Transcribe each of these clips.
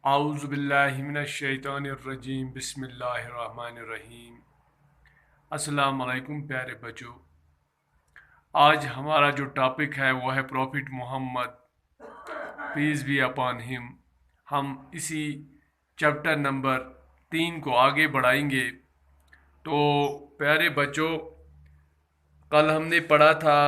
اعوذ باللہ من الشیطان الرجیم بسم اللہ الرحمن الرحیم۔ السلام علیکم پیارے بچوں، آج ہمارا جو ٹاپک ہے وہ ہے prophet Muhammad peace be upon him. ہم اسی چیپٹر نمبر 3 کو آگے بڑھائیں گے۔ تو پیارے بچوں، کل ہم نے پڑھا تھا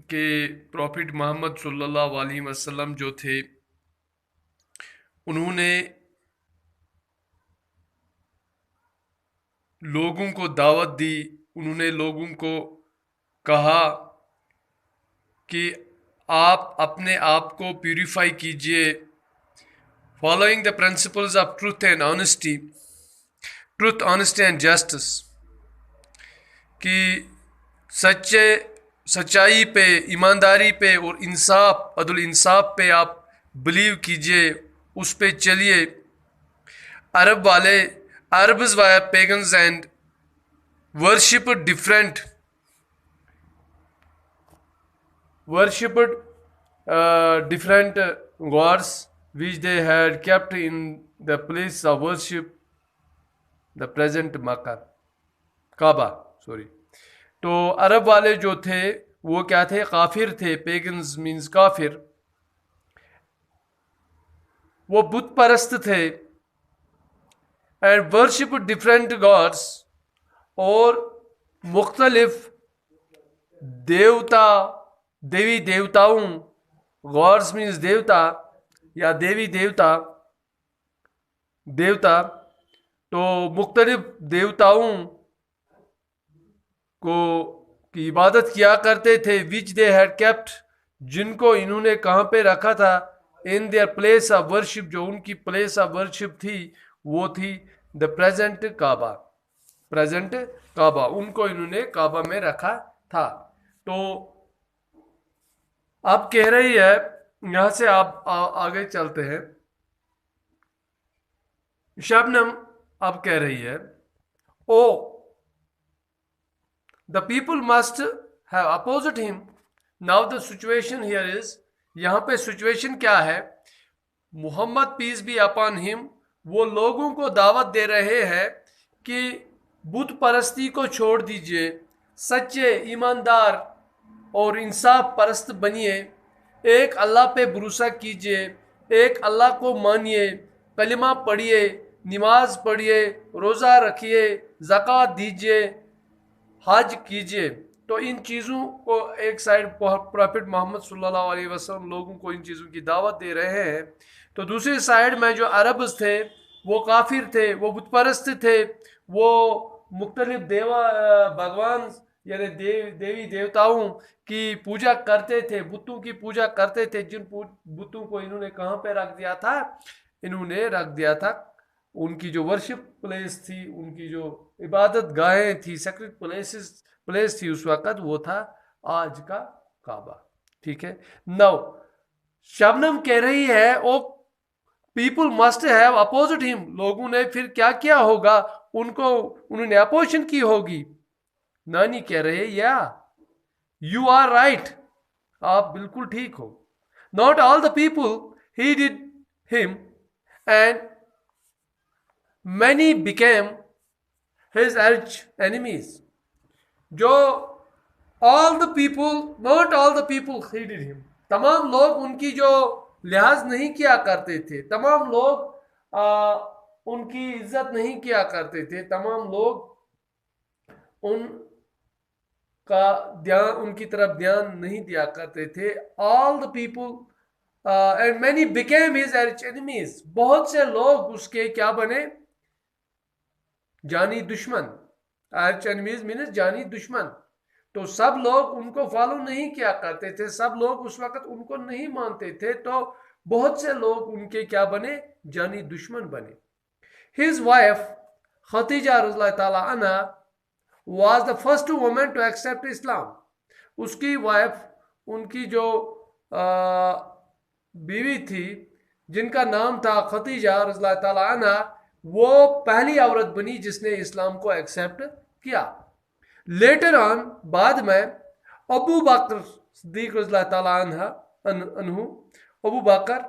کہ پروفٹ محمد صلی اللہ علیہ وسلم جو تھے انہوں نے لوگوں کو دعوت دی، انہوں نے لوگوں کو کہا کہ آپ اپنے آپ کو پیوریفائی کیجئے، following the principles of truth and honesty, truth honesty and justice, کہ سچائی پہ، ایمانداری پہ اور انصاف، عدل انصاف پہ آپ بلیو کیجئے، اس پہ چلیے۔ Arabs were pagans and worshipped different gods which they had kept in the place of worship, the present Kaaba. تو عرب والے جو تھے وہ کیا تھے؟ کافر تھے۔ پیگنز مینز کافر، وہ بت پرست تھے۔ اینڈ ورشپ ڈفرینٹ گاڈس، اور مختلف دیوی دیوتاؤں، گاڈس مینز دیوتا یا دیوی دیوتا، تو مختلف دیوتاؤں کی عبادت کیا کرتے تھے، which they had kept، جن کو انہوں نے کہاں پہ رکھا تھا؟ in their place of worship، جو ان کی place of worship تھی وہ تھی the present کعبہ، ان کو انہوں نے کعبہ میں رکھا تھا۔ تو اب کہہ رہی ہے، یہاں سے آپ آگے چلتے ہیں، شبنم اب کہہ رہی ہے the people must have opposed him. Now the situation here is، یہاں پہ سچویشن کیا ہے؟ محمد پیس بی اپان ہم وہ لوگوں کو دعوت دے رہے ہیں کہ بت پرستی کو چھوڑ دیجئے، سچے، ایماندار اور انصاف پرست بنیے، ایک اللہ پہ بھروسہ کیجئے، ایک اللہ کو مانیے، کلمہ پڑھیے، نماز پڑھیے، روزہ رکھیے، زکوٰۃ دیجئے، حج کیجئے۔ تو ان چیزوں کو ایک سائڈ پروفٹ محمد صلی اللہ علیہ وسلم لوگوں کو ان چیزوں کی دعوت دے رہے ہیں، تو دوسری سائڈ میں جو عربز تھے وہ کافر تھے، وہ بت پرست تھے، وہ مختلف بھگوان یعنی دیوی دیوتاؤں کی پوجا کرتے تھے، بتوں کی پوجا کرتے تھے، جن بتوں کو انہوں نے کہاں پہ رکھ دیا تھا؟ انہوں نے رکھ دیا تھا ان کی جو ورشپ پلیس تھی، ان کی جو عبادت گاہیں تھی، سیکرٹ پلیس تھی اس وقت، وہ تھا آج کا کعبہ۔ ٹھیک ہے، نو شبنم کہہ رہی ہے پیپل مسٹ ہیو اپوزڈ ہم، لوگوں نے پھر کیا کیا ہوگا؟ انہوں نے اپوزیشن کی ہوگی۔ نانی کہہ رہے یو آر رائٹ، آپ بالکل ٹھیک ہو۔ Not all the people headed home and many became his arch enemies۔ جو not all the people hated him، تمام لوگ ان کی جو لحاظ نہیں کیا کرتے تھے، تمام لوگ ان کی عزت نہیں کیا کرتے تھے، تمام لوگ ان کی طرف دھیان نہیں دیا کرتے تھے۔ all the people and many became his arch enemies، بہت سے لوگ اس کے کیا بنے؟ جانی دشمن۔ arch enemies means جانی دشمن۔ تو سب لوگ ان کو فالو نہیں کیا کرتے تھے، سب لوگ اس وقت ان کو نہیں مانتے تھے، تو بہت سے لوگ ان کے کیا بنے؟ جانی دشمن بنے۔ His wife خدیجہ رضی اللہ تعالی عنہ was the first woman to accept Islam۔ اس کی وائف، ان کی جو بیوی تھی جن کا نام تھا خدیجہ رضی اللہ تعالی عنہ، وہ پہلی عورت بنی جس نے اسلام کو ایکسیپٹ کیا۔ لیٹر آن، بعد میں ابو بکر صدیق رضی اللہ تعالی عنہ ابو بکر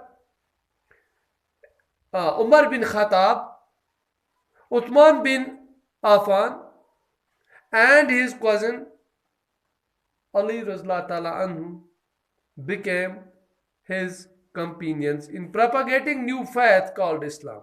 Umar bin Khattab, Uthman bin Affan, and his cousin Ali Razla Ta'ala Anhu became his companions in propagating new faith called Islam.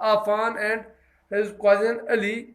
Affan and his cousin Ali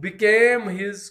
became his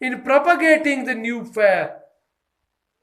In propagating the new faith,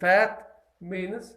faith means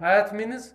faith means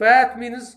faith means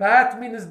faith means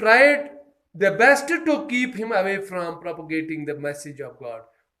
tried their best to keep him away from propagating the message of God.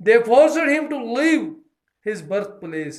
they forced him to leave his birthplace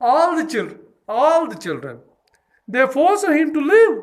all the children they forced him to live.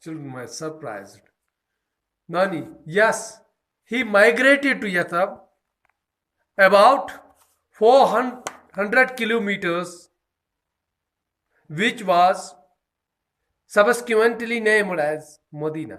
children were surprised. Nani, yes, he migrated to Yathrib, about 400 kilometers, which was subsequently named as Medina.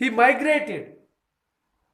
he migrated,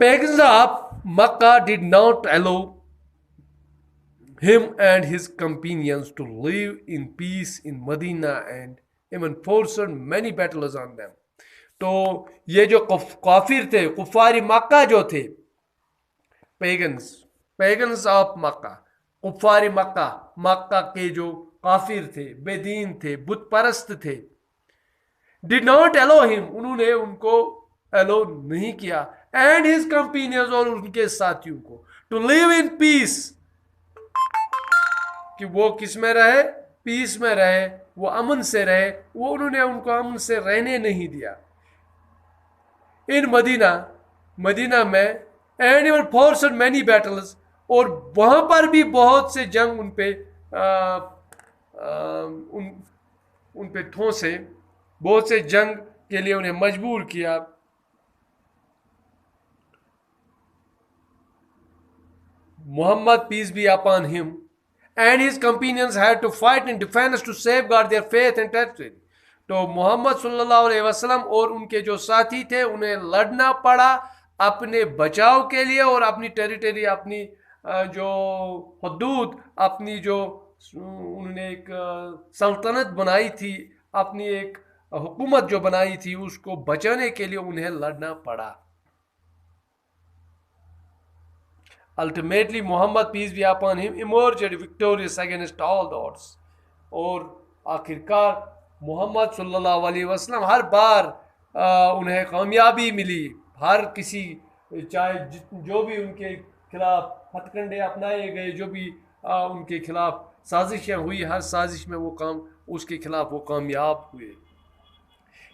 pagans of Makkah did not allow him and his companions to live in peace in Medina and even forced many battles on them. تو یہ جو کافر تھے، کفار مکہ جو تھے، pagans of مکہ، کفار مکہ، مکہ کے جو کافر تھے، بے دین تھے، بت پرست تھے، did not allow him، انہوں نے ان کو allow نہیں کیا، and his companions، اور ان کے ساتھیوں کو، to live in peace، کہ وہ کس میں رہے؟ پیس میں رہے، وہ امن سے رہے، وہ انہوں نے ان کو امن سے رہنے نہیں دیا ان مدینہ میں، and even forced many battles، اور وہاں پر بھی بہت سے جنگ ان پہ ٹھونسے، بہت سے جنگ کے لیے انہیں مجبور کیا. Muhammad, peace be upon him, and his companions had to fight in defense to safeguard their faith and territory. تو محمد صلی اللہ علیہ وسلم اور ان کے جو ساتھی تھے انہیں لڑنا پڑا اپنے بچاؤ کے لیے اور اپنی ٹیریٹری، اپنی جو حدود، اپنی جو انہوں نے ایک سلطنت بنائی تھی، اپنی ایک حکومت جو بنائی تھی، اس کو بچانے کے لیے انہیں لڑنا پڑا. Ultimately, Muhammad, peace be upon him, emerged victorious against all the odds. اور آخرکار محمد صلی اللہ علیہ وسلم ہر بار انہیں کامیابی ملی، ہر کسی، چاہے جو بھی ان کے خلاف ہتھ کنڈے اپنائے گئے، جو بھی ان کے خلاف سازشیں ہوئی، ہر سازش میں اس کے خلاف وہ کامیاب ہوئے.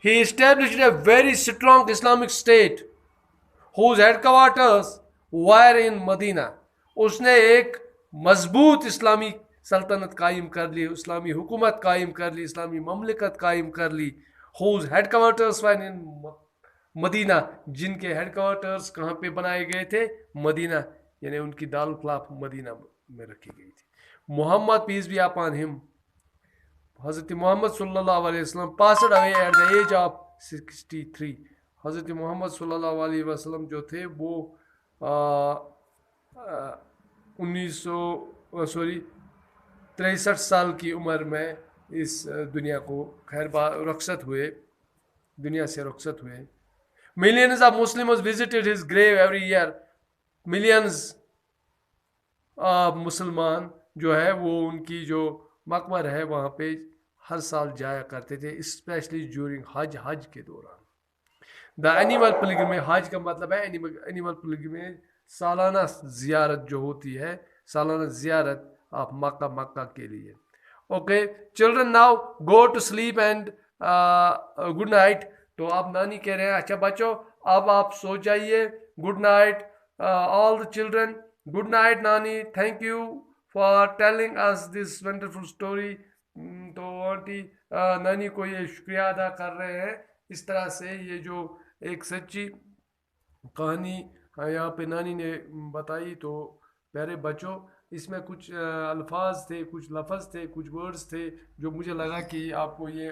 He established a very strong Islamic state whose headquarters were in مدینہ. اس نے ایک مضبوط اسلامی سلطنت قائم کر لی، اسلامی حکومت قائم کر لی، اسلامی مملکت قائم کر لی. whose headquarters were in مدینہ، جن کے ہیڈ کوارٹرز کہاں پہ بنائے گئے تھے؟ مدینہ، یعنی ان کی دارالخلافہ مدینہ میں رکھی گئی تھی. محمد پیس بی اپان ہم، حضرت محمد صلی اللہ علیہ وسلم passed away at the age of 63. حضرت محمد صلی اللہ علیہ وسلم جو تھے وہ 63 سال کی عمر میں اس دنیا کو رخصت ہوئے، دنیا سے رخصت ہوئے. Millions of Muslims visited his grave every year. Millions مسلمان جو ہے وہ ان کی جو مقبر ہے وہاں پہ ہر سال جایا کرتے تھے، اسپیشلی ڈیورنگ حج کے دوران. دا اینیمل پلگرمیج، حج کا مطلب ہے اینیمل پلگرمیج، سالانہ زیارت جو ہوتی ہے، سالانہ زیارت آپ مکہ کے لیے. Okay children, now go to sleep and good night. تو آپ نانی کہہ رہے ہیں اچھا بچوں اب آپ سو جائیے، good night all the children, good night nani, thank you for telling us this wonderful story. تو آنٹی نانی کو یہ شکریہ ادا کر رہے ہیں، اس طرح سے یہ جو ایک سچی کہانی یہاں پہ نانی نے بتائی. تو پیارے بچوں اس میں کچھ الفاظ تھے، کچھ لفظ تھے، کچھ ورڈز تھے جو مجھے لگا کہ آپ کو یہ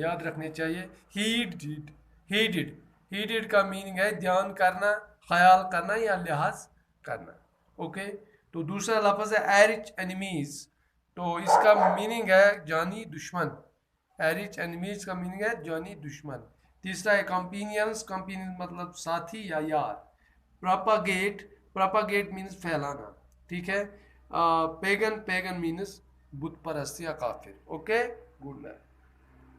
یاد رکھنے چاہیے. ہی ڈڈ کا میننگ ہے دھیان کرنا، خیال کرنا یا لحاظ کرنا. اوکے تو دوسرا لفظ ہے ایرچ اینیمیز، تو اس کا میننگ ہے جانی دشمن. ایرچ اینیمیز کا میننگ ہے جانی دشمن. تیسرا ہے کمپینینس مطلب ساتھی یا یار. پراپاگیٹ مینس پھیلانا، ٹھیک ہے. پیگن مینس بت پرست یا کافر. Okay good night.